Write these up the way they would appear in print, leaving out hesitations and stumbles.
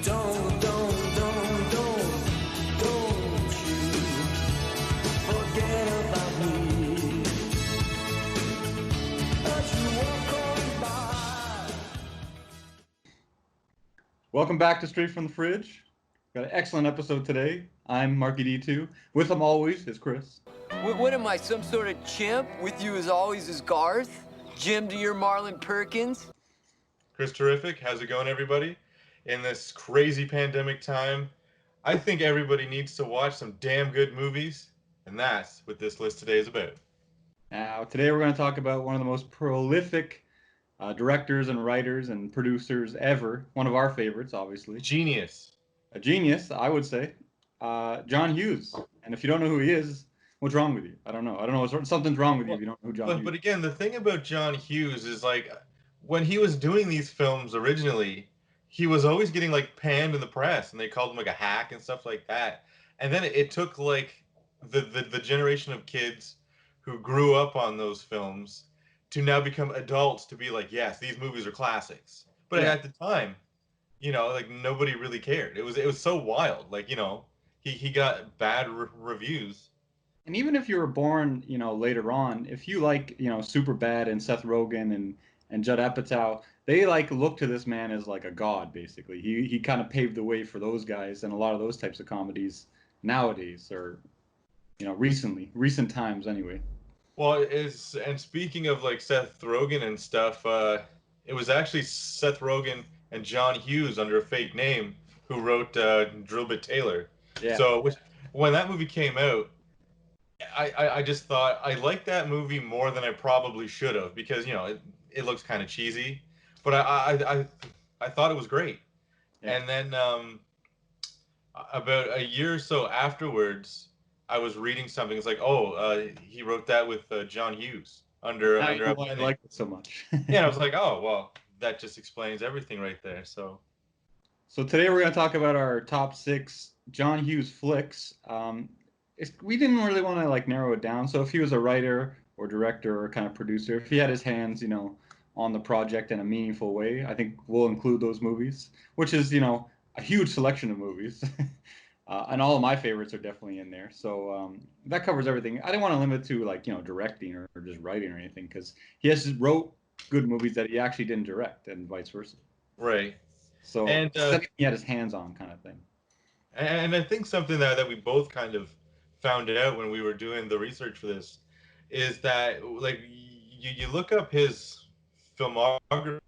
Don't you forget about me as you walk on by. Welcome back to Straight from the Fridge. Got an excellent episode today. I'm Marky D2. With him always is Chris. What am I, some sort of chimp? With you as always is Garth? Jim to your Marlon Perkins? Chris Terrific, how's it going, everybody? In this crazy pandemic time, I think everybody needs to watch some damn good movies, and that's what this list today is about. Now, today we're going to talk about one of the most prolific directors and writers and producers ever. One of our favorites, obviously. Genius. A genius, I would say. John Hughes. And if you don't know who he is, what's wrong with you? I don't know. Something's wrong with you if you don't know who John Hughes is. But again, the thing about John Hughes is, like, when he was doing these films originally, he was always getting, like, panned in the press, and they called him, like, a hack and stuff like that. And then it took, like, the generation of kids who grew up on those films to now become adults to be like, yes, these movies are classics. But Yeah. at the time, you know, like, nobody really cared. It was so wild. Like, you know, he got bad reviews. And even if you were born, later on, if you like, Superbad and Seth Rogen and Judd Apatow, they like look to this man as like a god, basically. He kind of paved the way for those guys and a lot of those types of comedies nowadays, or recent times anyway. Well, and speaking of, like, Seth Rogen and stuff, it was actually Seth Rogen and John Hughes under a fake name who wrote Drill Bit Taylor. Yeah. So when that movie came out, I just thought I liked that movie more than I probably should have, because, you know, it looks kind of cheesy, but I thought it was great. Yeah. And then about a year or so afterwards, I was reading something. It's like, he wrote that with John Hughes under I a don't know why I pen name. like it so much. Yeah, I was like, oh well, that just explains everything right there. So Today we're going to talk about our top 6 John Hughes flicks. We didn't really want to like narrow it down. So if he was a writer or director or kind of producer, if he had his hands, on the project in a meaningful way, I think we'll include those movies, which is, a huge selection of movies. And all of my favorites are definitely in there. So that covers everything. I didn't want to limit to like, directing or just writing or anything, because he just wrote good movies that he actually didn't direct, and vice versa. right. So And he had his hands on, kind of thing. And I think something that we both kind of found out when we were doing the research for this is that, like, you look up his filmography,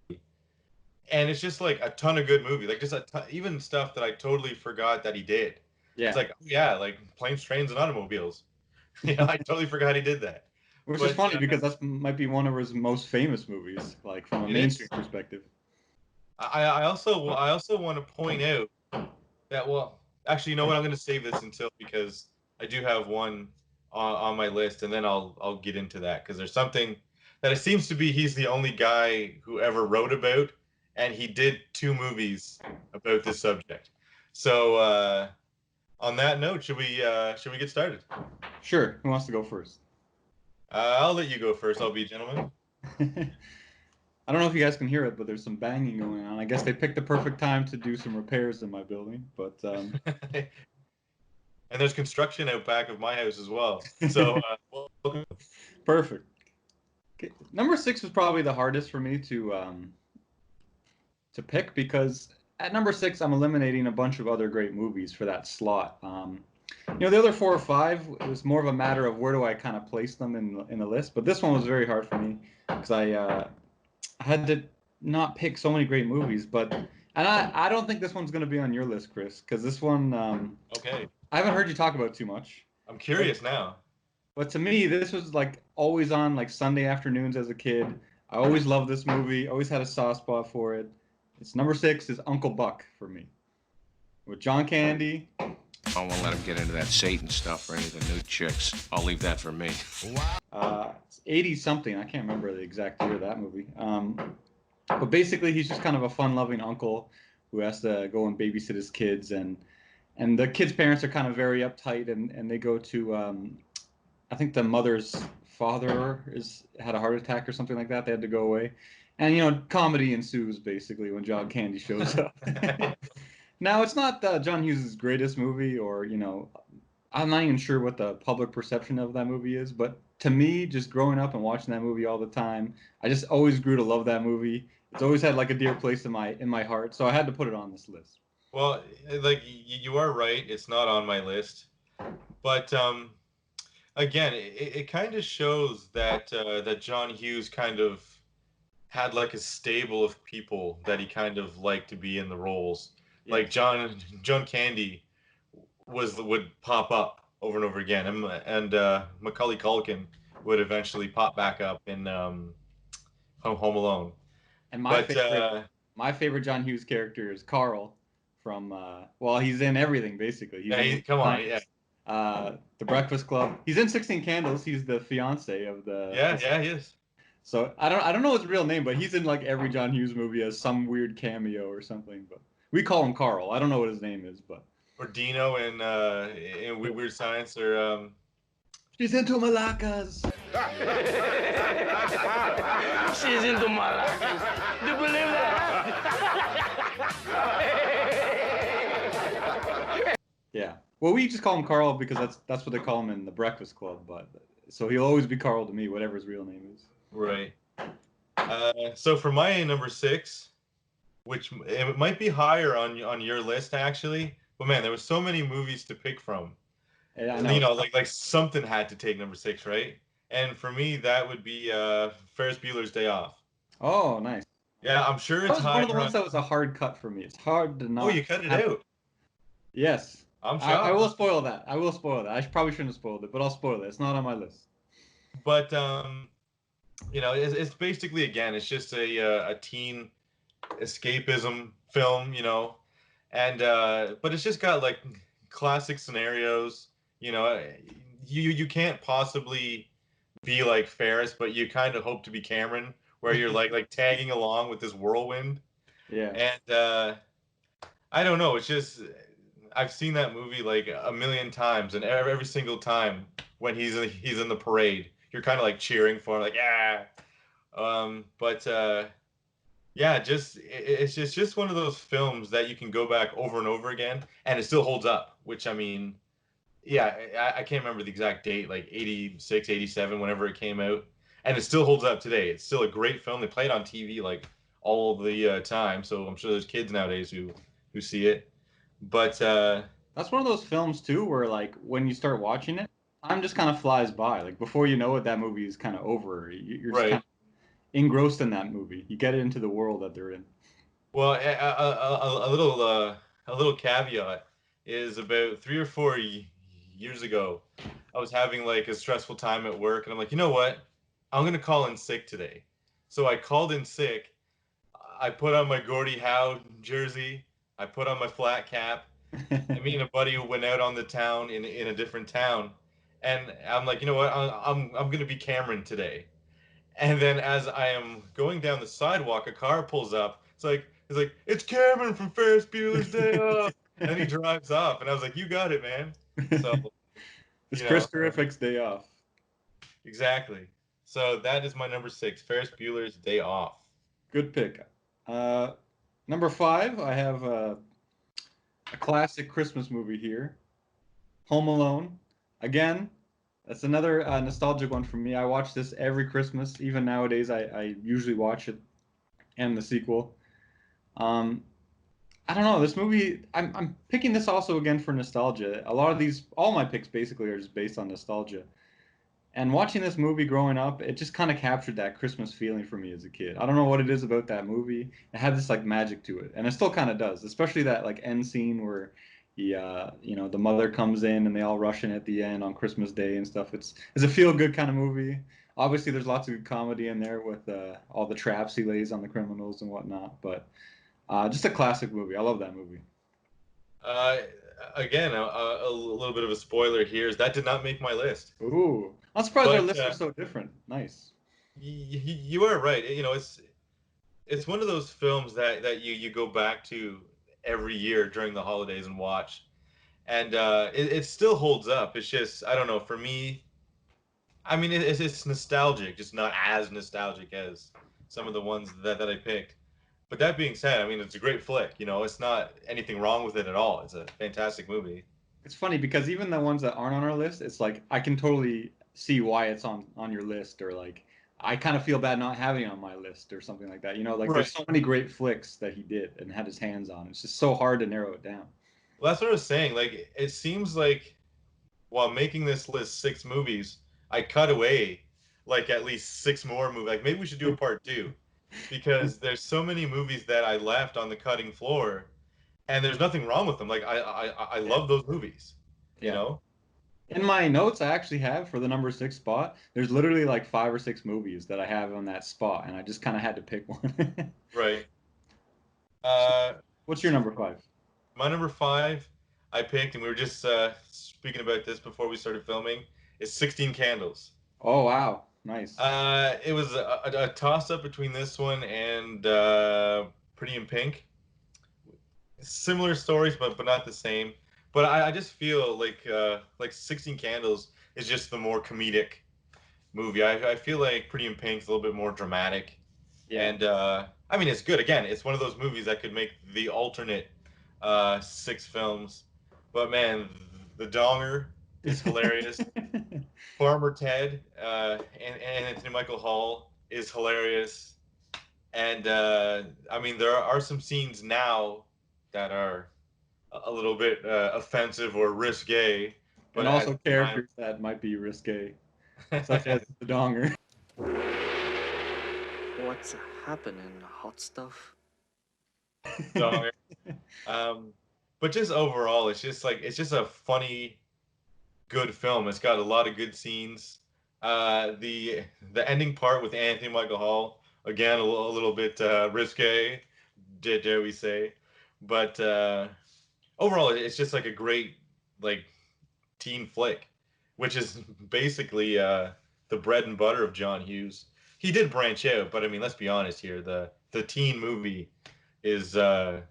and it's just like a ton of good movies, like just even stuff that I totally forgot that he did. Yeah. It's like, oh, yeah, like Planes, Trains, and Automobiles. I totally forgot he did that. Which But, is funny because that might be one of his most famous movies, like from a mainstream perspective. I also want to point out that, well, actually, you know what? I'm going to save this until, because I do have one on my list, and then I'll get into that, because there's something that it seems to be he's the only guy who ever wrote about, and he did 2 movies about this subject. So on that note, should we get started? Sure. Who wants to go first? I'll let you go first. I'll be a gentleman. I don't know if you guys can hear it, but there's some banging going on. I guess they picked the perfect time to do some repairs in my building, but And there's construction out back of my house as well. So welcome. Perfect. Okay. Number 6 was probably the hardest for me to pick, because at number 6 I'm eliminating a bunch of other great movies for that slot. The other 4 or 5, it was more of a matter of where do I kind of place them in the list. But this one was very hard for me because I had to not pick so many great movies. And I don't think this one's going to be on your list, Chris, because this one Okay. I haven't heard you talk about too much. I'm curious now. But to me, this was like always on like Sunday afternoons as a kid. I always loved this movie. Always had a soft spot for it. It's number 6 is Uncle Buck for me, with John Candy. I won't let him get into that Satan stuff or any of the new chicks. I'll leave that for me. It's 80 something. I can't remember the exact year of that movie. But basically, he's just kind of a fun-loving uncle who has to go and babysit his kids, and the kids' parents are kind of very uptight, and they go to I think the mother's father had a heart attack or something like that. They had to go away, and comedy ensues basically when John Candy shows up. Now, it's not John Hughes' greatest movie, or I'm not even sure what the public perception of that movie is. But to me, just growing up and watching that movie all the time, I just always grew to love that movie. It's always had like a dear place in my heart, so I had to put it on this list. Well, like you are right. It's not on my list, but again, it kind of shows that that John Hughes kind of had like a stable of people that he kind of liked to be in the roles. Like Yes. John Candy would pop up over and over again, and Macaulay Culkin would eventually pop back up in Home Alone. And But my favorite John Hughes character is Carl from well, he's in everything basically. He's yeah, in come on, yeah, The Breakfast Club. He's in 16 Candles. He's the fiance of the. yeah, he is. So I don't know his real name, but he's in like every John Hughes movie as some weird cameo or something. But we call him Carl. I don't know what his name is, but Or Dino in Weird Science, or she's into malacas. She's into Malacas. Do you believe that? Yeah. Well, we just call him Carl because that's what they call him in The Breakfast Club. But so he'll always be Carl to me, whatever his real name is. right. So for my number 6, which it might be higher on your list actually, but man, there were so many movies to pick from. Yeah, I You know. know, like something had to take number 6, right? And for me, that would be Ferris Bueller's Day Off. Oh, nice. Yeah, I'm sure That it's was one of the higher ones on. that was a hard cut for me. It's hard to not. Oh, you cut it have- out. Yes. I'm I will shocked. spoil that. I will spoil that. I probably shouldn't have spoiled it, but I'll spoil it. It's not on my list. But you know, it's basically, again, it's just a teen escapism film, you know, and but it's just got like classic scenarios. You know, you can't possibly be like Ferris, but you kind of hope to be Cameron, where you're like tagging along with this whirlwind. Yeah. And I don't know, it's just I've seen that movie like a million times, and every single time when he's in the parade, you're kind of like cheering for him, like yeah. But yeah, it's just one of those films that you can go back over and over again, and it still holds up. Which, I mean, yeah, I can't remember the exact date, like 86, 87, whenever it came out, and it still holds up today. It's still a great film. They play it on TV like all the time, so I'm sure there's kids nowadays who see it. But That's one of those films too where like when you start watching it, time just kind of flies by. Like before you know it, that movie is kind of over. You're just kind right. of engrossed in that movie. You get into the world that they're in. Well, a little caveat is about 3 or 4 years ago, I was having like a stressful time at work, and I'm like, you know what? I'm gonna call in sick today. So I called in sick. I put on my Gordie Howe jersey. I put on my flat cap. And me and a buddy went out on the town in a different town, and I'm like, you know what? I'm gonna be Cameron today. And then as I am going down the sidewalk, a car pulls up. It's Cameron from Ferris Bueller's Day Off. And he drives off. And I was like, you got it, man. So, It's you Chris know, Terrific's Day Off. exactly. So that is my number 6, Ferris Bueller's Day Off. Good pick. Uh, Number 5, I have a classic Christmas movie here, Home Alone. Again, that's another nostalgic one for me. I watch this every Christmas. Even nowadays, I usually watch it and the sequel. Um, I don't know. This movie, I'm picking this also again for nostalgia. A lot of these, all my picks basically are just based on nostalgia. And watching this movie growing up, it just kind of captured that Christmas feeling for me as a kid. I don't know what it is about that movie. It had this like magic to it, and it still kind of does. Especially that like end scene where the mother comes in and they all rush in at the end on Christmas Day and stuff. It's a feel good kind of movie. Obviously, there's lots of good comedy in there with all the traps he lays on the criminals and whatnot. But just a classic movie. I love that movie. Uh, Again, a little bit of a spoiler here is that did not make my list. Ooh, I'm surprised our But lists are so different. Nice. you are right. You know, it's one of those films that you go back to every year during the holidays and watch, and it still holds up. It's just, I don't know, for me, I mean, it's nostalgic, just not as nostalgic as some of the ones that I picked. But that being said, I mean, it's a great flick. You know, it's not anything wrong with it at all. It's a fantastic movie. It's funny because even the ones that aren't on our list, it's like I can totally see why it's on your list, or like I kind of feel bad not having it on my list or something like that. You know, like Right. there's so many great flicks that he did and had his hands on. It's just so hard to narrow it down. Well, that's what I was saying. Like, it seems like while making this list 6 movies, I cut away like at least 6 more movies. Like, maybe we should do a part 2 because there's so many movies that I left on the cutting floor, and there's nothing wrong with them. Like, I Yeah. love those movies. You Yeah. know? In my notes, I actually have for the number 6 spot. There's literally like 5 or 6 movies that I have on that spot, and I just kind of had to pick one. Right. So, Uh, what's your number 5? my number 5, I picked, and we were just speaking about this before we started filming, is 16 Candles. Oh wow, nice. It was a toss up between this one and Pretty in Pink. Similar stories, but not the same. But I just feel like 16 Candles is just the more comedic movie. I feel like Pretty in Pink's a little bit more dramatic, Yeah. and I mean it's good. Again, it's one of those movies that could make the alternate 6 films. But man, the Donger is hilarious. Farmer Ted and Anthony Michael Hall is hilarious, and I mean there are some scenes now that are a little bit offensive or risque, And but at also the time, characters that might be risque, such as the Donger. What's happening, hot stuff? Donger. Um, but just overall, it's just a funny, good film. It's got a lot of good scenes. The ending part with Anthony Michael Hall, again a little bit risque, dare we say, but overall it's just like a great like teen flick, which is basically the bread and butter of John Hughes. He did branch out, but I mean, let's be honest here. The teen movie is uh,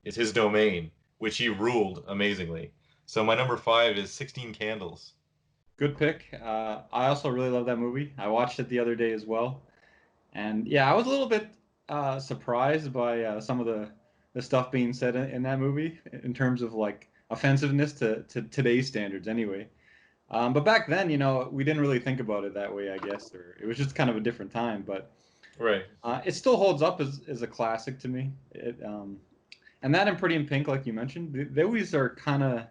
is his domain, which he ruled amazingly. So my number 5 is 16 Candles. Good pick. I also really love that movie. I watched it the other day as well, and yeah, I was a little bit surprised by some of the stuff being said in that movie in terms of like offensiveness to today's standards, anyway. But back then, you know, we didn't really think about it that way, I guess, or it was just kind of a different time. But Right. it still holds up as a classic to me. And that and Pretty in Pink, like you mentioned, those are kind of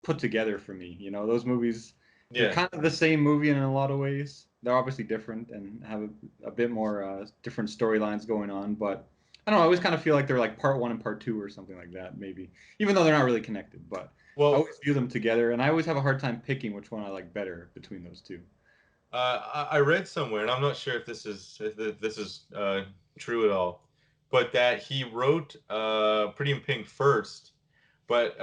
put together for me. You know, those movies, they're Yeah. kind of the same movie in a lot of ways. They're obviously different and have a bit more different storylines going on. But I don't know, I always kind of feel like they're like part 1 and part 2 or something like that, maybe, even though they're not really connected. But I Well, always view them together, and I always have a hard time picking which one I like better between those two. I read somewhere, and I'm not sure if this is true at all, but that he wrote Pretty in Pink first, but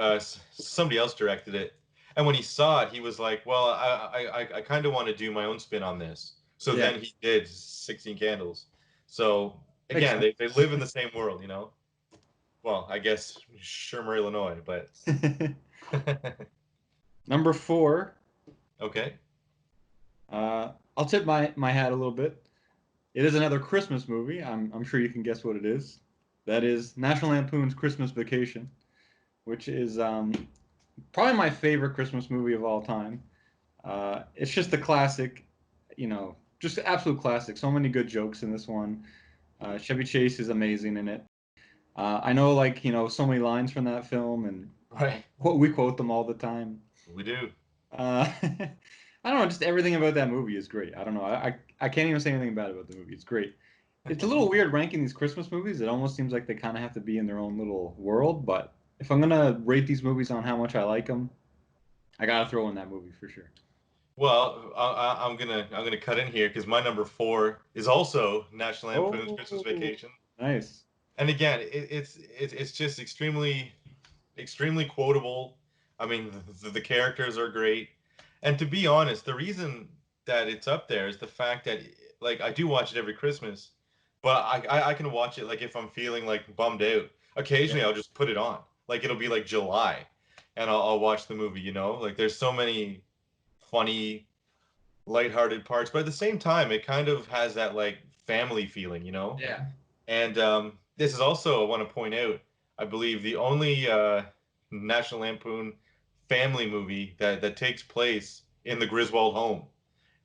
somebody else directed it. And when he saw it, he was like, "Well, I kind of want to do my own spin on this." So Yeah, then he did 16 Candles. So makes again, they live in the same world, you know. Well, I guess Shermer, Illinois, but sense. Number 4, okay. I'll tip my hat a little bit. It is another Christmas movie. I'm sure you can guess what it is. That is National Lampoon's Christmas Vacation, which is probably my favorite Christmas movie of all time. It's just a classic, you know, just absolute classic. So many good jokes in this one. Chevy Chase is amazing in it. I know, like, you know, so many lines from that film, and Right. we quote them all the time. We do. I don't know, just everything about that movie is great. I don't know. I can't even say anything bad about the movie. It's great. It's a little weird ranking these Christmas movies. It almost seems like they kind of have to be in their own little world. But if I'm gonna rate these movies on how much I like them, I gotta throw in that movie for sure. Well, I'm gonna cut in here because my number 4 is also National Lampoon's Christmas Oh, Vacation. nice. And again, it's just extremely quotable. I mean, the characters are great, and to be honest, the reason that it's up there is the fact that like I do watch it every Christmas, but I can watch it like if I'm feeling like bummed out. Occasionally, Yeah. I'll just put it on. Like it'll be like July, and I'll watch the movie. You know, like there's so many funny, lighthearted parts, but at the same time, it kind of has that like family feeling. You know, Yeah. and this is also, I want to point out, I believe the only National Lampoon family movie that takes place in the Griswold home.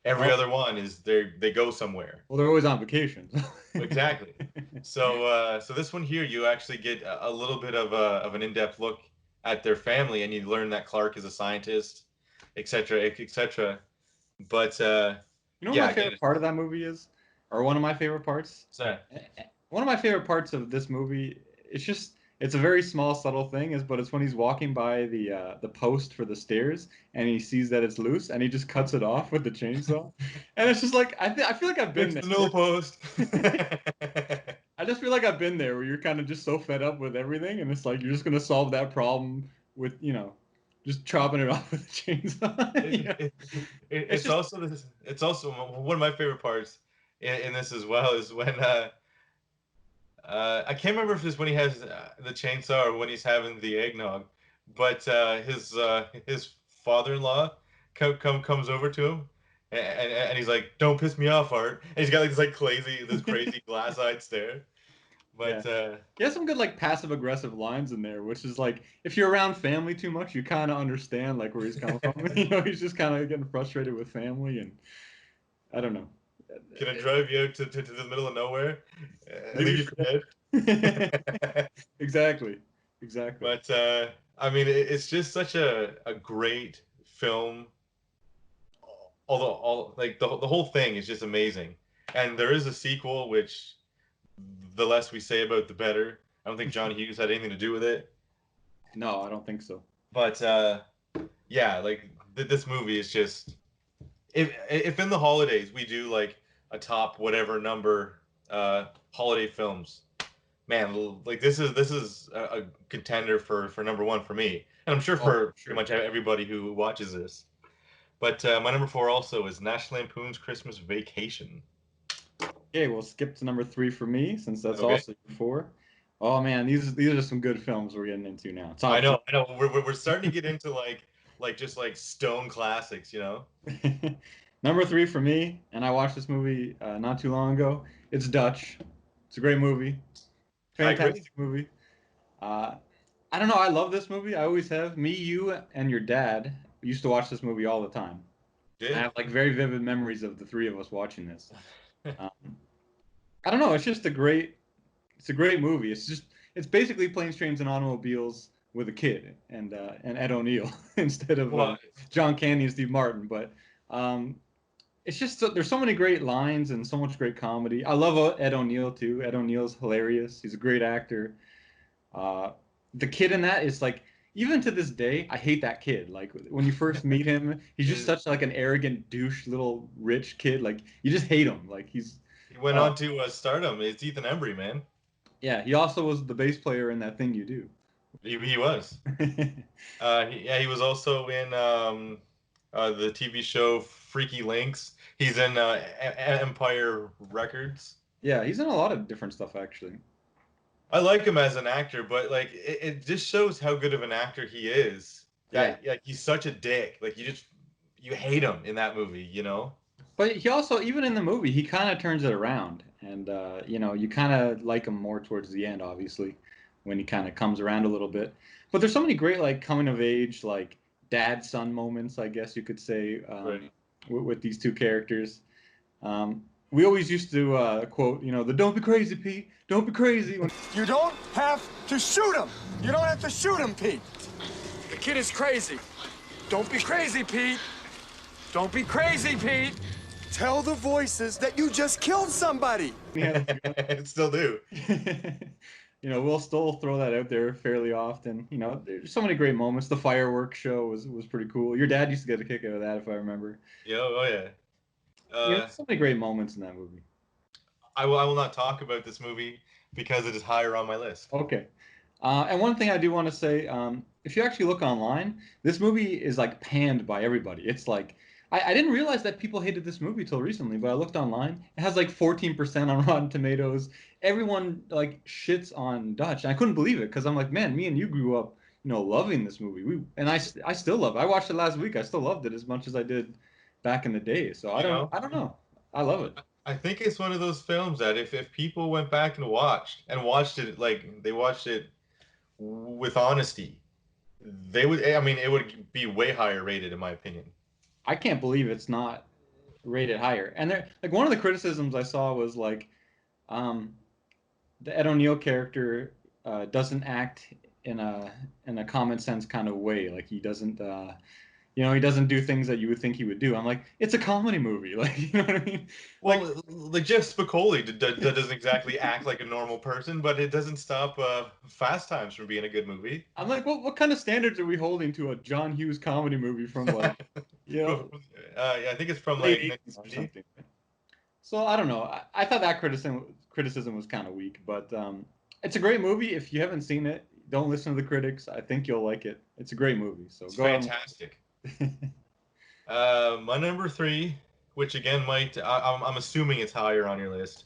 Every Oh, other one is they go somewhere. well, they're always on vacation. Exactly. So this one here, you actually get a little bit of an in-depth look at their family, and you learn that Clark is a scientist, etc., etc. But You know what yeah, my again, favorite part of that movie is, or one of my favorite parts? it's, uh, One of my favorite parts of this movie, it's a very small, subtle thing, but it's when he's walking by the post for the stairs and he sees that it's loose and he just cuts it off with the chainsaw, and it's just like I feel like I've been it's the null post. I just feel like I've been there where you're kind of just so fed up with everything, and it's like you're just gonna solve that problem with just chopping it off with a chainsaw. it, You know? it, It's it's just also this. It's also one of my favorite parts in this as well is when I can't remember if it's when he has the chainsaw or when he's having the eggnog, but his father-in-law comes over to him, and he's like, "Don't piss me off, Art." And he's got like this crazy glass-eyed stare. yeah. But He has some good like passive aggressive lines in there, which is like if you're around family too much, you kind of understand like where he's coming from. He's just kind of getting frustrated with family, and I don't know. can I drive you out to the middle of nowhere and Leave leave you you for for dead. dead? Exactly, exactly. But I mean, it's just such a great film. Although all like the whole thing is just amazing, and there is a sequel, which the less we say about, the better. I don't think John Hughes had anything to do with it, No, I don't think so. but yeah, like this movie is just if in the holidays we do like a top whatever number holiday films, man, like this is a contender for number one for me, and I'm sure Oh, for pretty sure. much everybody who watches this. But my number four also is National Lampoon's Christmas Vacation. Okay, we'll skip to number 3 for me since that's Okay. also your 4. Oh man, these are some good films we're getting into now. I Top know, I know. We're starting to get into like just like stone classics, you know? Number 3 for me, and I watched this movie not too long ago. It's Dutch. It's a great movie. I agree. Fantastic movie. Uh, I don't know. I love this movie. I always have. Me, you, and your dad used to watch this movie all the time. I Did. have like very vivid memories of the three of us watching this. Um, I don't know. It's a great movie. It's basically planes, trains, and automobiles with a kid and Ed O'Neill instead of Well, John Candy and Steve Martin. But um, it's just there's so many great lines and so much great comedy. I love Ed O'Neill too. Ed O'Neill's hilarious. He's a great actor. Uh, the kid in that is like, even to this day, I hate that kid. Like when you first meet him, he's just such like an arrogant douche little rich kid. Like you just hate him. Like he went uh, on to stardom. It's Ethan Embry, man. yeah. He also was the bass player in That Thing You Do. He was. Yeah, he was also in the TV show Freaky Links. He's in Empire Records. Yeah, he's in a lot of different stuff actually. I like him as an actor, but like it just shows how good of an actor he is. Yeah, That like he's such a dick. Like you hate him in that movie, you know? but he also even in the movie he kind of turns it around, and you kind of like him more towards the end, obviously, when he kind of comes around a little bit. But there's so many great like coming of age like dad son moments, I guess you could say, Right. with these two characters. We always used to quote, the "Don't be crazy, Pete. Don't be crazy." You don't have to shoot him. You don't have to shoot him, Pete. The kid is crazy. Don't be crazy, Pete. Don't be crazy, Pete. Tell the voices that you just killed somebody. Yeah, Still do. We'll still throw that out there fairly often. There's so many great moments. The fireworks show was pretty cool. Your dad used to get a kick out of that, if I remember. Oh yeah. So many great moments in that movie. I will not talk about this movie because it is higher on my list. Okay. And one thing I do want to say, if you actually look online, this movie is like panned by everybody. It's like I didn't realize that people hated this movie till recently, but I looked online. It has like 14% on Rotten Tomatoes. Everyone like shits on Dutch. And I couldn't believe it because I'm like, man, me and you grew up, loving this movie. I still love it. I watched it last week. I still loved it as much as I did back in the day. So I You don't know, I don't know. I love it. I think it's one of those films that if people went back and watched it like they watched it with honesty, they would. I mean, it would be way higher rated in my opinion. I can't believe it's not rated higher. And there, like one of the criticisms I saw was like, um, the Ed O'Neill character doesn't act in a common sense kind of way. Like he doesn't, he doesn't do things that you would think he would do. I'm like, it's a comedy movie. Like, you know what I mean? Like, Well, like Jeff Spicoli doesn't exactly act like a normal person, but it doesn't stop Fast Times from being a good movie. I'm like, what kind of standards are we holding to a John Hughes comedy movie from like, you know, Yeah, I think it's from late like 80s or 1970. something? So I don't know. I thought that criticism was kind of weak, but it's a great movie. If you haven't seen it, don't listen to the critics. I think you'll like it. It's a great movie. So It's go out fantastic. My number three, which again I'm assuming it's higher on your list,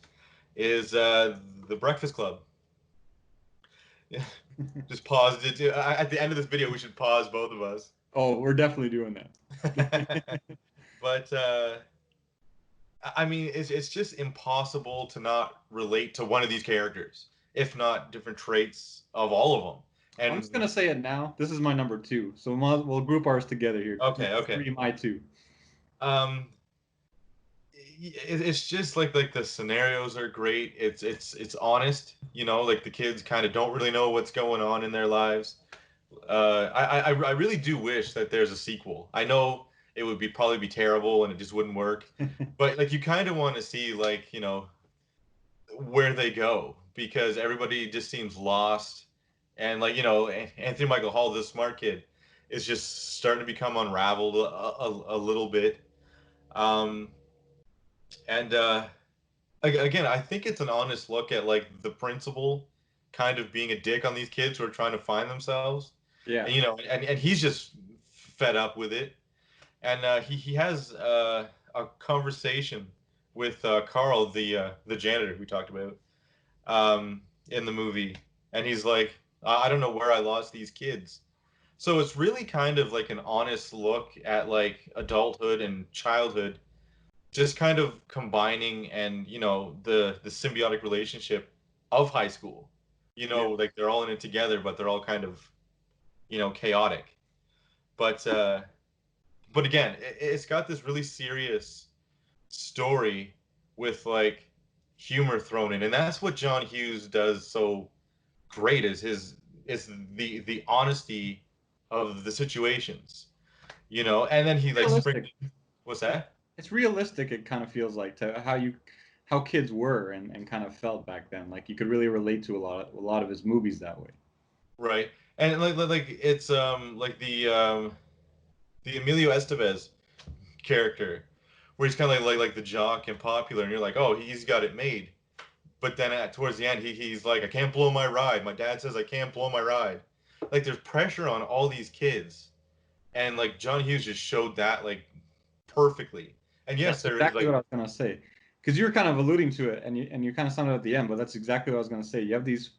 is The Breakfast Club. Yeah, just pause it. At the end of this video, we should pause both of us. Oh, we're definitely doing that. But I mean, it's just impossible to not relate to one of these characters, if not different traits of all of them. I'm just And gonna say it now. This is my number two. So we'll group ours together here. okay, Your okay. three, my two. Um, it's just like the scenarios are great. It's honest, like the kids kind of don't really know what's going on in their lives. I really do wish that there's a sequel. I know it would probably be terrible and it just wouldn't work, but like you kind of want to see like where they go because everybody just seems lost, and like Anthony Michael Hall, this smart kid, is just starting to become unraveled a little bit. Um, and again, I think it's an honest look at like the principal kind of being a dick on these kids who are trying to find themselves, Yeah. and and he's just fed up with it, and he has a conversation with Carl, the janitor we talked about in the movie, and he's like, I don't know where I lost these kids. So it's really kind of like an honest look at like adulthood and childhood just kind of combining, and the symbiotic relationship of high school, Yeah. like they're all in it together but they're all kind of chaotic, but again it's got this really serious story with like humor thrown in, and that's what John Hughes does so great, is the honesty of the situations, and then he like Realistic. what's that? It's realistic. It kind of feels like to how kids were and kind of felt back then. Like you could really relate to a lot of his movies that way. Right. And like it's like the Emilio Estevez character, where he's kind of like the jock and popular, and you're like, oh, he's got it made. But then towards the end, he's like, I can't blow my ride. My dad says I can't blow my ride. Like there's pressure on all these kids, and like John Hughes just showed that like perfectly. And yes, That's there is exactly like what I was gonna say. Because you were kind of alluding to it, and you kind of sounded at the end, but that's exactly what I was gonna say. You have these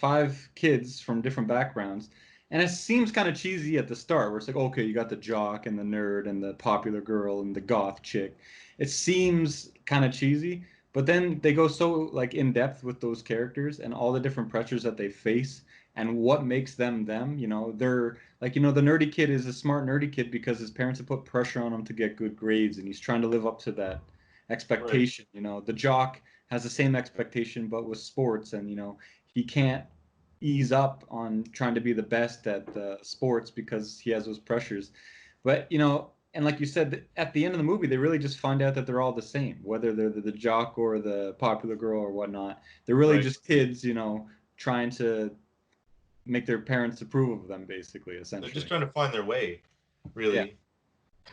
five kids from different backgrounds, and it seems kind of cheesy at the start, where it's like, okay, you got the jock and the nerd and the popular girl and the goth chick. It seems kind of cheesy, but then they go so like in depth with those characters and all the different pressures that they face and what makes them them. They're like, the nerdy kid is a smart nerdy kid because his parents have put pressure on him to get good grades, and he's trying to live up to that right, expectation. The jock has the same expectation, but with sports, and he can't ease up on trying to be the best at the sports because he has those pressures. But and like you said, at the end of the movie, they really just find out that they're all the same, whether they're the jock or the popular girl or whatnot. They're really right. just kids, trying to make their parents approve of them, basically, They're just essentially. trying to find their way, Yeah. really.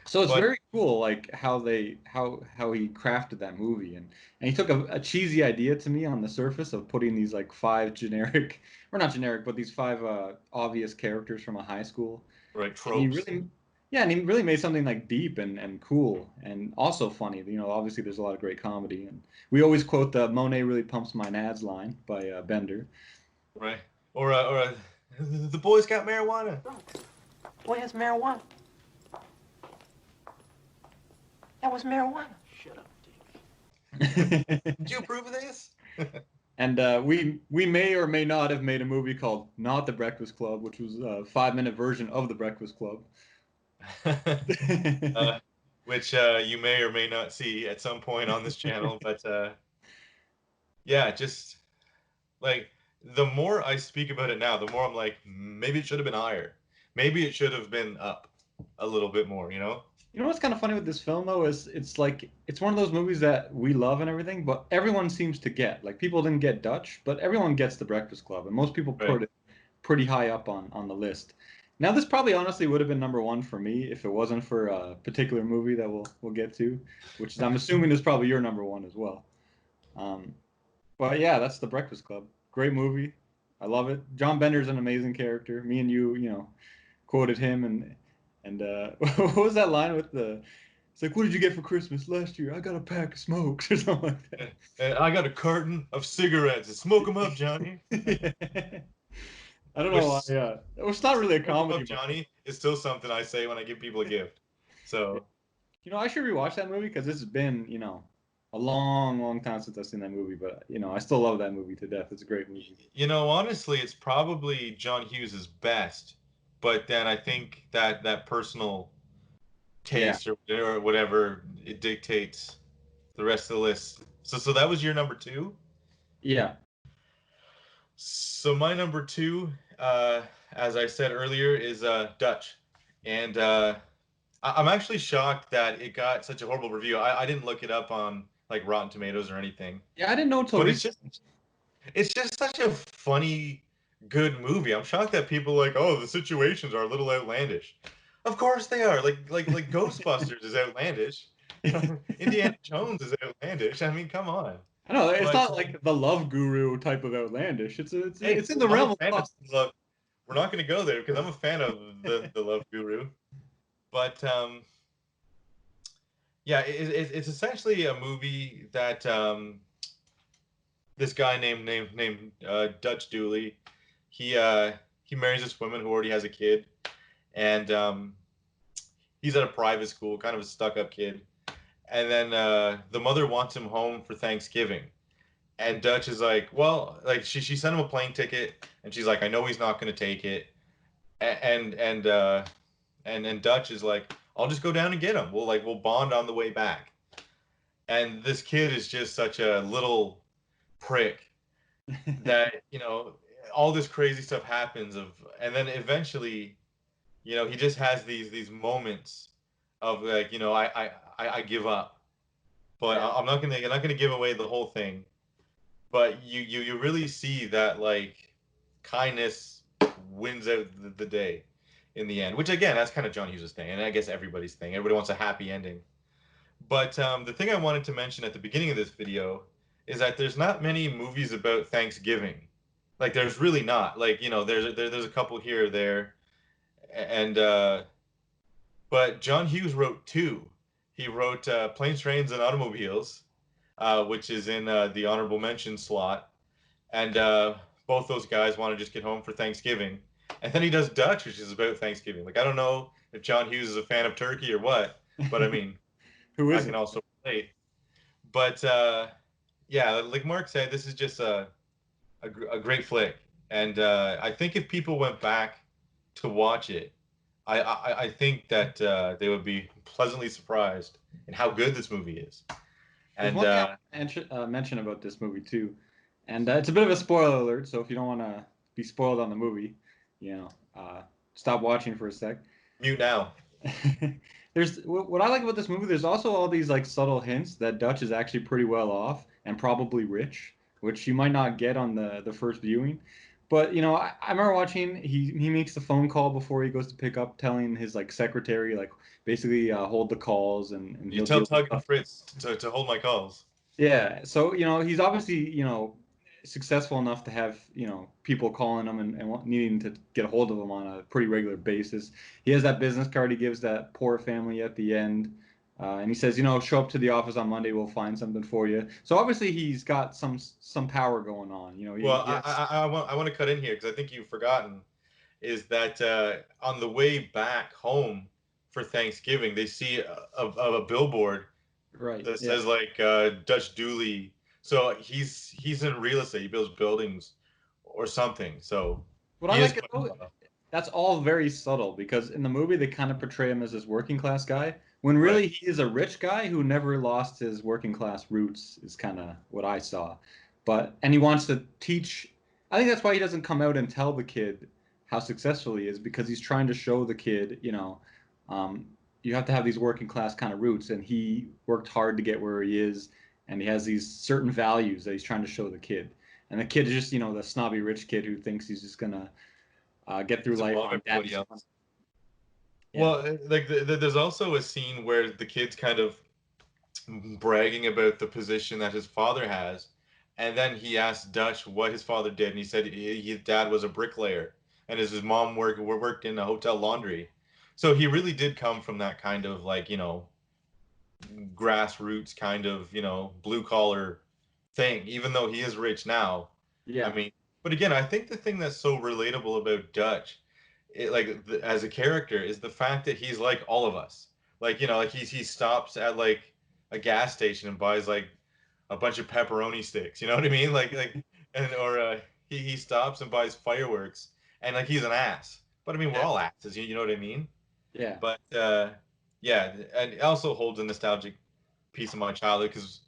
So it's But very cool, like how he crafted that movie, and he took a cheesy idea to me on the surface of putting these like five generic, or not generic, but these five obvious characters from a high school, right, and he tropes. really, yeah, and he really made something like deep and cool and also funny. Obviously there's a lot of great comedy, and we always quote the "Monet really pumps my nads" line by Bender. Right. Or the boys got marijuana. Boy has marijuana. That was marijuana. Shut up, Dick. Do you approve of this? And we may or may not have made a movie called Not the Breakfast Club, which was a 5-minute version of the Breakfast Club. Which you may or may not see at some point on this channel, but yeah, just like the more I speak about it now, the more I'm like, maybe it should have been higher. Maybe it should have been up a little bit more, you know? You know what's kind of funny with this film though is it's like it's one of those movies that we love and everything, but everyone seems to get. Like people didn't get Dutch, but everyone gets The Breakfast Club, and most people Right. put it pretty high up on the list. Now this probably honestly would have been number one for me if it wasn't for a particular movie that we'll get to, which is I'm assuming is probably your number one as well. Um, but yeah, that's The Breakfast Club. Great movie. I love it. John Bender's an amazing character. Me and you know, quoted him and what was that line with the? It's like, what did you get for Christmas last year? I got a pack of smokes or something like that. And I got a carton of cigarettes. Smoke them up, Johnny. I don't know why. Which- Yeah, it's not really a Smoke 'em comedy. up, Johnny is still something I say when I give people a gift. So You know, I should rewatch that movie because it's been, you know, a long, long time since I've seen that movie. But you know, I still love that movie to death. It's a great movie. you know, honestly, it's probably John Hughes's best. But then I think that personal Yeah. taste or whatever it dictates the rest of the list. So that was your number two. Yeah. So my number two, as I said earlier, is Dutch, and I'm actually shocked that it got such a horrible review. I didn't look it up on like Rotten Tomatoes or anything, Yeah, I didn't know until but recently. it's just such a funny, good movie. I'm shocked that people are like, oh, the situations are a little outlandish. Of course they are. Like Ghostbusters is outlandish. You know, Indiana Jones is outlandish. I mean, come on. I know it's But not like the Love Guru type of outlandish. hey, It's in the I'm a realm of fan of possible. Love. We're not going to go there because I'm a fan of the Love Guru. But yeah, it's essentially a movie that this guy named Dutch Dooley, he marries this woman who already has a kid, and he's at a private school, kind of a stuck-up kid. And then the mother wants him home for Thanksgiving, and Dutch is like, well, like she sent him a plane ticket, and she's like, I know he's not going to take it, and Dutch is like, I'll just go down and get him. We'll bond on the way back. And this kid is just such a little prick that all this crazy stuff happens and then eventually he just has these moments of like I give up, but I'm not gonna give away the whole thing, but you really see that like kindness wins out the day in the end, which again that's kind of John Hughes' thing, and I guess everybody's thing. Everybody wants a happy ending. But the thing I wanted to mention at the beginning of this video is that there's not many movies about Thanksgiving. Like there's really not. Like there's a couple here or there, and but John Hughes wrote two. He wrote Planes, Trains, and Automobiles, which is in the honorable mention slot, and both those guys want to just get home for Thanksgiving. And then he does Dutch, which is about Thanksgiving. Like I don't know if John Hughes is a fan of turkey or what, but I mean. Who I is can it? also relate. But yeah, like Mark said, this is just a great flick, and I think if people went back to watch it, I think that they would be pleasantly surprised in how good this movie is. There's And one thing I mention about this movie too, and it's a bit of a spoiler alert. So if you don't want to be spoiled on the movie, you know, stop watching for a sec. mute now. There's what I like about this movie. There's also all these like subtle hints that Dutch is actually pretty well off and probably rich, which you might not get on the first viewing. But you know, I remember watching. He makes the phone call before he goes to pick up, telling his like secretary like basically hold the calls and You he'll tell deal with Tug and stuff. Fritz to hold my calls. Yeah, so you know he's obviously successful enough to have people calling him and needing to get a hold of him on a pretty regular basis. He has that business card he gives that poor family at the end, and he says, show up to the office on Monday, we'll find something for you. So obviously he's got some power going on. Well, He has, I want to cut in here because I think you've forgotten is that on the way back home for Thanksgiving, they see a billboard Right. that Yeah. says like Dutch Dooley. So he's in real estate. He builds buildings or something. So What I he is like it quite though, well. that's all very subtle because in the movie they kind of portray him as this working class guy when Right. really he is a rich guy who never lost his working class roots is kind of what I saw. But and he wants to teach. I think that's why he doesn't come out and tell the kid how successful he is because he's trying to show the kid, um, you have to have these working class kind of roots, and he worked hard to get where he is, and he has these certain values that he's trying to show the kid. And the kid is just, the snobby rich kid who thinks he's just gonna get through He's life above on everybody daddy's money. else. Yeah. Well, like there's also a scene where the kid's kind of bragging about the position that his father has, and then he asked Dutch what his father did, and he said his dad was a bricklayer, and his mom worked in a hotel laundry. So he really did come from that kind of like grassroots kind of blue collar thing. Even though he is rich now, I Yeah. mean, but again, I think the thing that's so relatable about Dutch as a character is the fact that he's like all of us. Like like he stops at like a gas station and buys like a bunch of pepperoni sticks. You know what I mean? And or he stops and buys fireworks, and like he's an ass. But I mean, we're Yeah. all asses. You know what I mean? Yeah. But yeah, and it also holds a nostalgic piece of my childhood because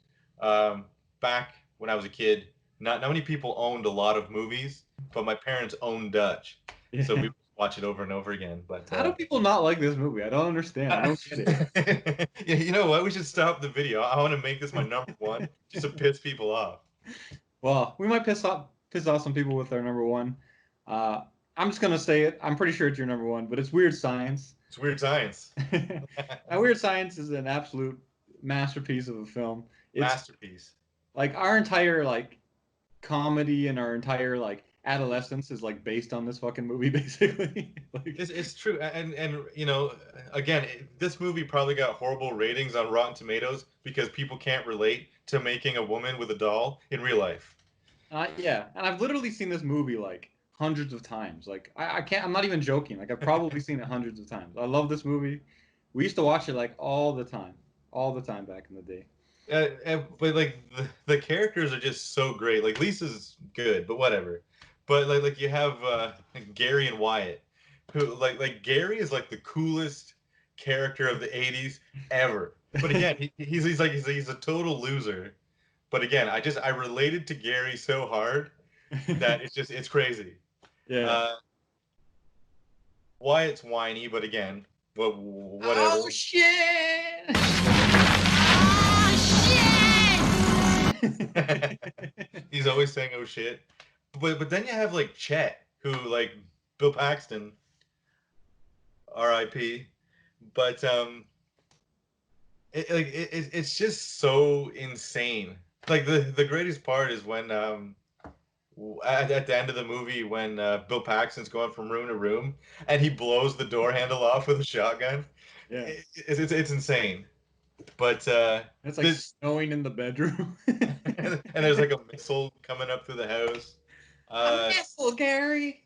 back when I was a kid, not many people owned a lot of movies, but my parents owned Dutch, so we Yeah. would watch it over and over again. But How do people not like this movie? I don't understand. I don't get it. yeah, you know what? We should stop the video. I want to make this my number one, just to piss people off. Well, we might piss off some people with our number one. Uh, I'm just gonna say it. I'm pretty sure it's your number one, but it's Weird Science. It's weird science, Now, Weird Science is an absolute masterpiece of a film. It's masterpiece. like our entire like comedy and our entire like adolescence is like based on this fucking movie, basically. Like, It's true, and again, this movie probably got horrible ratings on Rotten Tomatoes because people can't relate to making a woman with a doll in real life. yeah, and I've literally seen this movie like hundreds of times. Like, I can't. I'm not even joking. Like, I've probably seen it hundreds of times. I love this movie. We used to watch it like all the time back in the day. But like the characters are just so great. Like Lisa's good, but whatever. But like you have Gary and Wyatt, who like Gary is like the coolest character of the '80s ever. But again, he's a total loser. But again, I related to Gary so hard that it's crazy. Yeah. Uh, Wyatt's whiny, but again, whatever. Oh shit! He's always saying "oh shit," but then you have like Chet, who like Bill Paxton, R.I.P. But it's just so insane. Like the greatest part is when at the end of the movie when Bill Paxton's going from room to room and he blows the door handle off with a shotgun. Yeah. It's insane. But It's like snowing in the bedroom. and there's like a missile coming up through the house. A missile, Gary.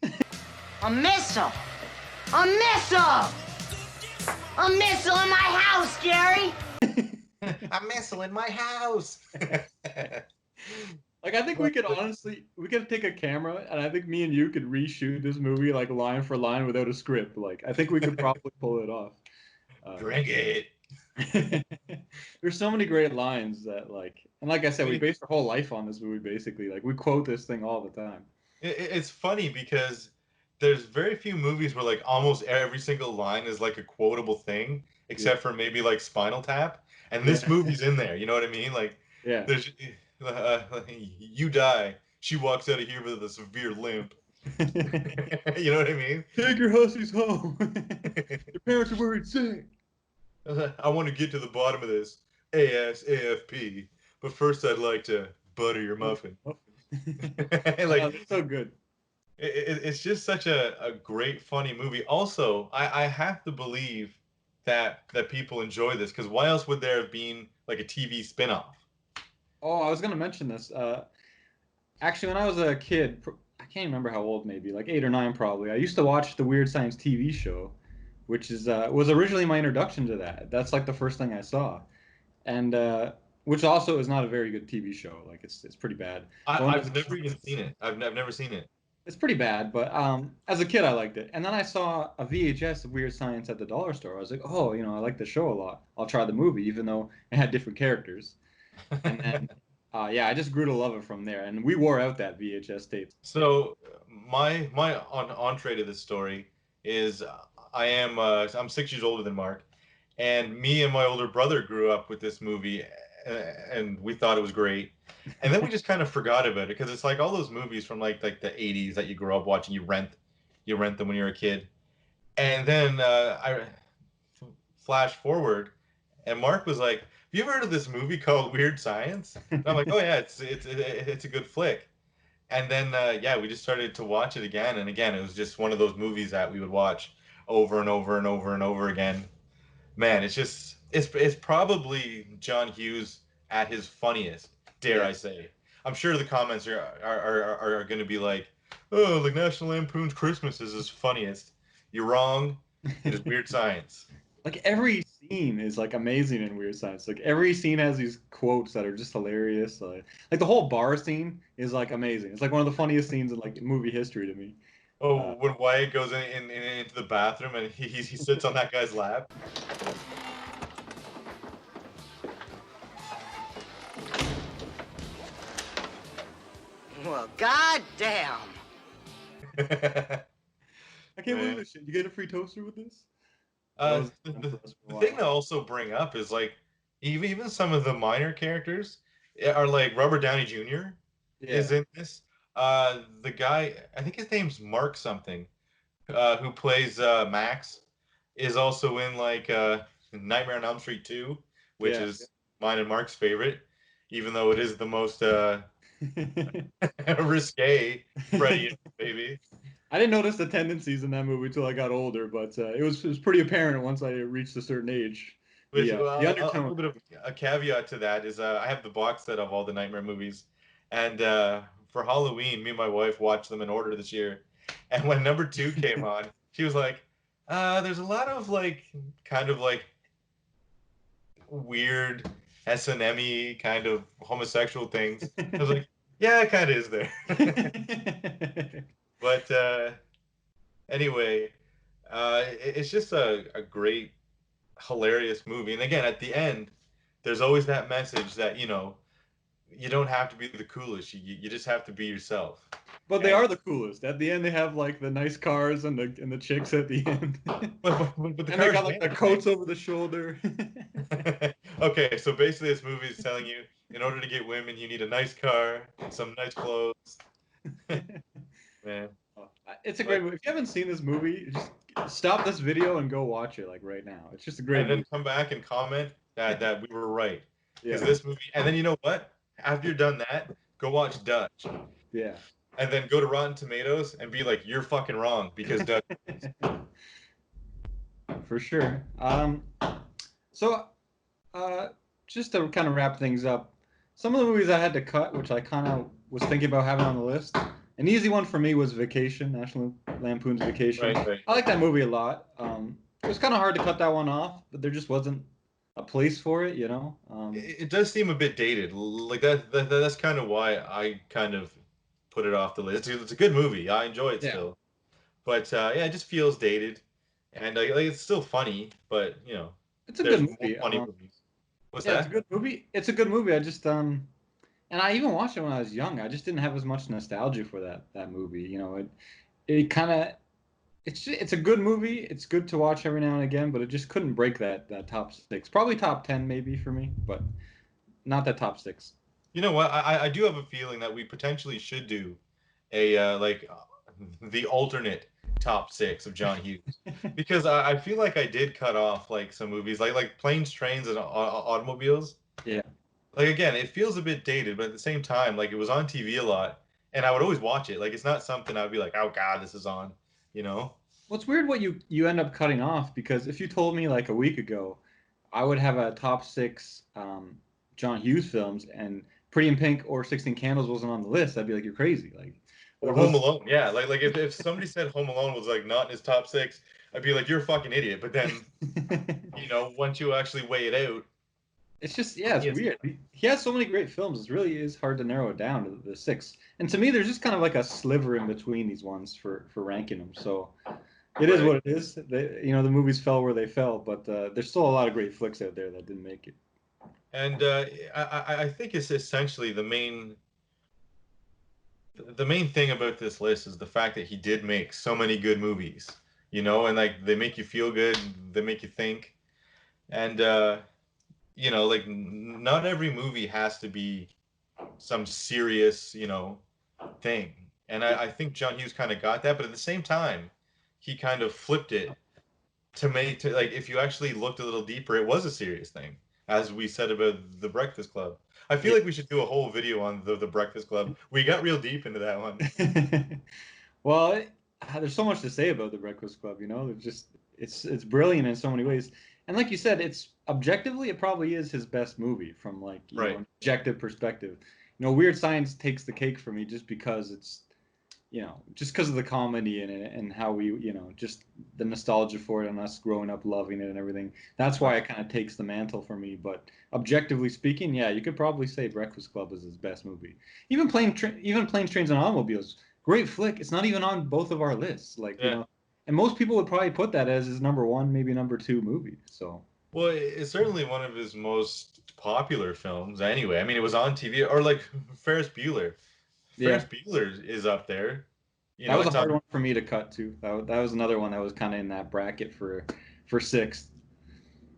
A missile! A missile! A missile in my house, Gary! A missile in my house. Like, I think we could take a camera and I think me and you could reshoot this movie like line for line without a script. Like, I think we could probably pull it off. Drink it. There's so many great lines that and like I said, we based our whole life on this movie basically. Like, we quote this thing all the time. It's funny because there's very few movies where like almost every single line is like a quotable thing, except for maybe like Spinal Tap, and this movie's in there. You know what I mean? Like, Yeah. there's you die. She walks out of here with a severe limp. You know what I mean? Take your hussies home. Your parents are worried sick. I want to get to the bottom of this ASAFP, but first I'd like to butter your muffin. Like, it's so good. It's just such a great, funny movie. Also, I have to believe that people enjoy this because why else would there have been like a TV spinoff? Oh, I was gonna mention this. Actually, when I was a kid, I can't remember how old, maybe like 8 or 9, probably. I used to watch the Weird Science TV show, which is was originally my introduction to that. That's like the first thing I saw, and which also is not a very good TV show. Like it's pretty bad. I've never even seen it. I've never seen it. It's pretty bad, but as a kid I liked it. And then I saw a VHS of Weird Science at the dollar store. I was like, oh, I like the show a lot. I'll try the movie, even though it had different characters. And then, yeah, I just grew to love it from there. And we wore out that VHS tape. So my entree to this story is I'm 6 years older than Mark, and me and my older brother grew up with this movie, and we thought it was great. And then we just kind of forgot about it because it's like all those movies from like the 80s that you grow up watching, you rent them when you're a kid. And then I flash forward, and Mark was like, "Have you ever heard of this movie called Weird Science?" And I'm like, "Oh yeah, it's a good flick." And then yeah, we just started to watch it again and again. It was just one of those movies that we would watch over and over and over and over again. Man, it's probably John Hughes at his funniest, dare I say. I'm sure the comments are going to be like, "Oh, like National Lampoon's Christmas is his funniest." You're wrong. It is Weird Science. Like every scene is like amazing in Weird Science. Like every scene has these quotes that are just hilarious. Like the whole bar scene is like amazing. It's like one of the funniest scenes in like movie history to me. Oh, when Wyatt goes into the bathroom and he sits on that guy's lap. Well, goddamn. I can't believe this shit. You get a free toaster with this? The thing to also bring up is like even some of the minor characters are like Robert Downey Jr. is in this. The guy, I think his name's Mark something, who plays Max, is also in like Nightmare on Elm Street 2, which is mine and Mark's favorite, even though it is the most risque Freddy baby. I didn't notice the tendencies in that movie until I got older, but it was pretty apparent once I reached a certain age. Which, The undertone. a little bit of a caveat to that is I have the box set of all the Nightmare movies, and for Halloween, me and my wife watched them in order this year. And when number 2 came on, she was like, "There's a lot of like kind of like weird S&M-y kind of homosexual things." I was like, "Yeah, it kind of is there." But anyway, it's just a great, hilarious movie. And again, at the end, there's always that message that, you don't have to be the coolest. You just have to be yourself. But they are the coolest. At the end, they have like the nice cars and the chicks at the end. But and they got like the coats over the shoulder. Okay, so basically, this movie is telling you, in order to get women, you need a nice car and some nice clothes. Man, it's a great movie. If you haven't seen this movie, just stop this video and go watch it like right now. It's just a great and movie. then come back and comment that we were right. Because Yeah. this movie, and then you know what? After you're done that, go watch Dutch. Yeah. And then go to Rotten Tomatoes and be like, "You're fucking wrong," because Dutch. For sure. So, just to kind of wrap things up, some of the movies I had to cut, which I kind of was thinking about having on the list. An easy one for me was Vacation, National Lampoon's Vacation. Right. I like that movie a lot. It was kind of hard to cut that one off, but there just wasn't a place for it, It does seem a bit dated. Like that's kind of why I kind of put it off the list. It's a good movie. I enjoy it still. But yeah, it just feels dated. And like it's still funny, but it's a there's good more movie. funny movies. What's Yeah, that? it's a good movie. It's a good movie. I just and I even watched it when I was young. I just didn't have as much nostalgia for that movie. It kind of it's a good movie. It's good to watch every now and again, but it just couldn't break that top 6. Probably top 10 maybe for me, but not that top 6. You know what? I do have a feeling that we potentially should do a the alternate top 6 of John Hughes, because I feel like I did cut off like some movies like Planes, Trains, and Automobiles. Yeah. Like again, it feels a bit dated, but at the same time, like it was on TV a lot, and I would always watch it. Like it's not something I'd be like, "Oh God, this is on," Well, it's weird what you end up cutting off, because if you told me like a week ago, I would have a top 6 John Hughes films, and Pretty in Pink or 16 Candles wasn't on the list, I'd be like, you're crazy. Like, or Home Alone, yeah. Like if somebody said Home Alone was like not in his top 6, I'd be like, you're a fucking idiot. But then, once you actually weigh it out, It's just, yeah, it's weird. He has so many great films. It really is hard to narrow it down to the six. And to me, there's just kind of like a sliver in between these ones for ranking them. So it is Right. what it is. The movies fell where they fell, but there's still a lot of great flicks out there that didn't make it. And I think it's essentially the main thing about this list is the fact that he did make so many good movies, and like they make you feel good, they make you think, and like not every movie has to be some serious, thing. And I think John Hughes kind of got that, but at the same time, he kind of flipped it to like if you actually looked a little deeper, it was a serious thing, as we said about the Breakfast Club. I feel like we should do a whole video on the Breakfast Club. We got real deep into that one. Well, there's so much to say about the Breakfast Club. It's brilliant in so many ways. And like you said, it's objectively it probably is his best movie from like Right. an objective perspective. Weird Science takes the cake for me just because it's just because of the comedy in it and how we just the nostalgia for it and us growing up loving it and everything. That's why it kind of takes the mantle for me. But objectively speaking, yeah, you could probably say Breakfast Club is his best movie. Even Planes, Trains, and Automobiles. Great flick. It's not even on both of our lists. Yeah. And most people would probably put that as his number one, maybe number two movie. So. Well, it's certainly one of his most popular films. Anyway, I mean, it was on TV, or like Ferris Bueller. Yeah. Ferris Bueller is up there. That was a hard one for me to cut too. That was another one that was kind of in that bracket for sixth.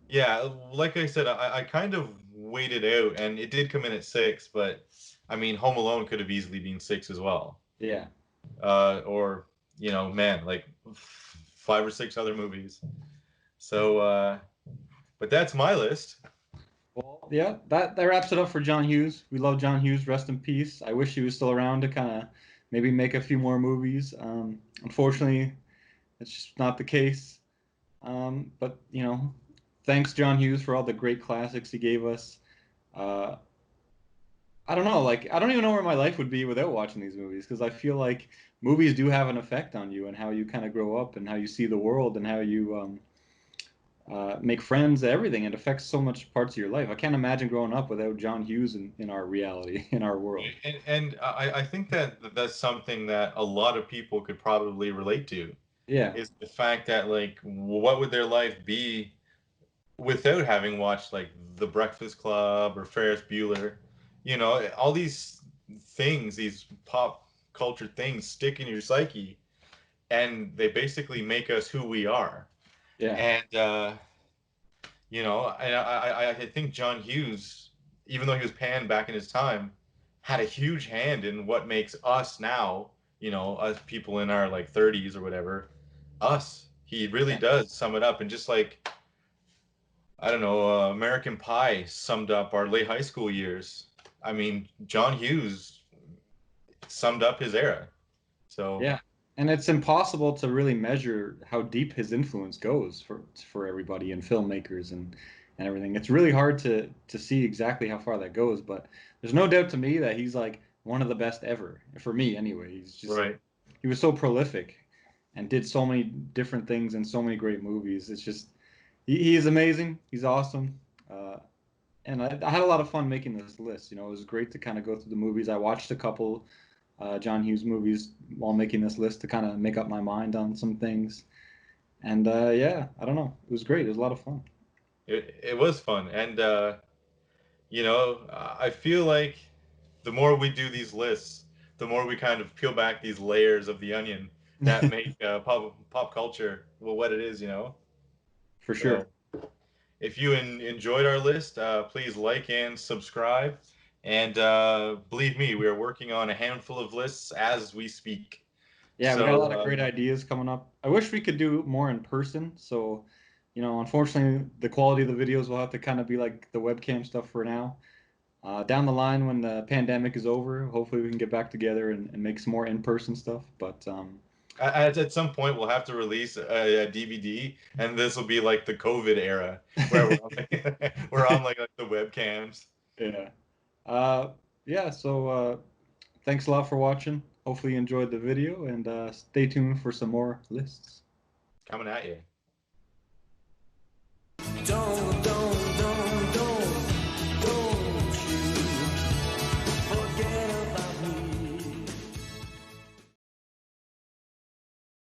Yeah, like I said, I kind of waited out, and it did come in at 6, but I mean, Home Alone could have easily been 6 as well. Yeah. Or man, like 5 or 6 other movies. So, but that's my list. Well, yeah, that wraps it up for John Hughes. We love John Hughes. Rest in peace. I wish he was still around to kind of maybe make a few more movies. Unfortunately, it's just not the case. But thanks John Hughes for all the great classics he gave us. I don't know, like I don't even know where my life would be without watching these movies because I feel like movies do have an effect on you and how you kind of grow up and how you see the world and how you make friends, everything. It affects so much parts of your life. I can't imagine growing up without John Hughes in our reality, in our world. And I think that's something that a lot of people could probably relate to. Yeah. Is the fact that like what would their life be without having watched like The Breakfast Club or Ferris Bueller? All these things, these pop culture things stick in your psyche and they basically make us who we are. Yeah. And I think John Hughes, even though he was panned back in his time, had a huge hand in what makes us now, us people in our like 30s or whatever, us. He really does sum it up. And just like, I don't know, American Pie summed up our late high school years. I mean, John Hughes summed up his era. So yeah, and it's impossible to really measure how deep his influence goes for everybody and filmmakers and everything. It's really hard to see exactly how far that goes, but there's no doubt to me that he's like one of the best ever for me anyway. He's just right. He was so prolific and did so many different things in so many great movies. It's just he is amazing. He's awesome. And I had a lot of fun making this list. It was great to kind of go through the movies. I watched a couple John Hughes movies while making this list to kind of make up my mind on some things. And yeah, I don't know. It was great. It was a lot of fun. It was fun. And, I feel like the more we do these lists, the more we kind of peel back these layers of the onion that make pop culture what it is, For sure. If you enjoyed our list, please like and subscribe. And believe me, we are working on a handful of lists as we speak. Yeah, we got a lot of great ideas coming up. I wish we could do more in person. So, unfortunately, the quality of the videos will have to kind of be like the webcam stuff for now. Down the line, when the pandemic is over, hopefully we can get back together and make some more in-person stuff. But at some point, we'll have to release a DVD, and this will be like the COVID era, where we're on like the webcams. Yeah. Yeah, so thanks a lot for watching. Hopefully you enjoyed the video, and stay tuned for some more lists. Coming at you. Don't